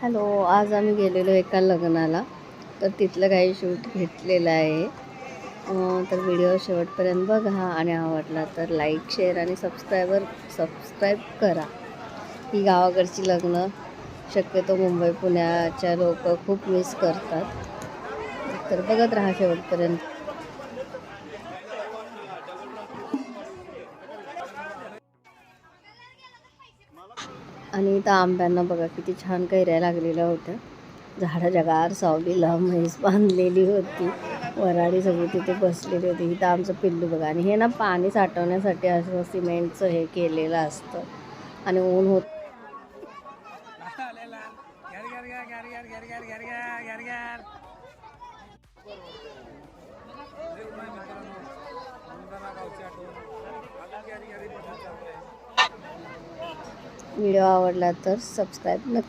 Hello, आज आम्ही गेलेलो एका लग्नाला, तर तिथलं काही शूट घेतलेलं आहे. तर व्हिडिओ शेवटपर्यंत बघा आणि आवडला तर लाईक, शेअर आणि सबस्क्राईब करा. ही गावाकडची लग्न शक्यतो मुंबई पुण्याच्या लोक खूप मिस करतात, तर बघत राहा शेवटपर्यंत. आणि इथं आंब्यांना बघा किती छान कैऱ्या लागलेल्या होत्या. झाडाच्या गार सावलीला म्हैस बांधलेली होती, वराडी सगळी तिथे बसलेली होती. इथं आमचं पिल्लू बघा. आणि हे ना पाणी साठवण्यासाठी असं सिमेंटचं हे केलेलं असतं आणि ऊन होत. व्हिडिओ आवडला तर सबस्क्राईब नक्की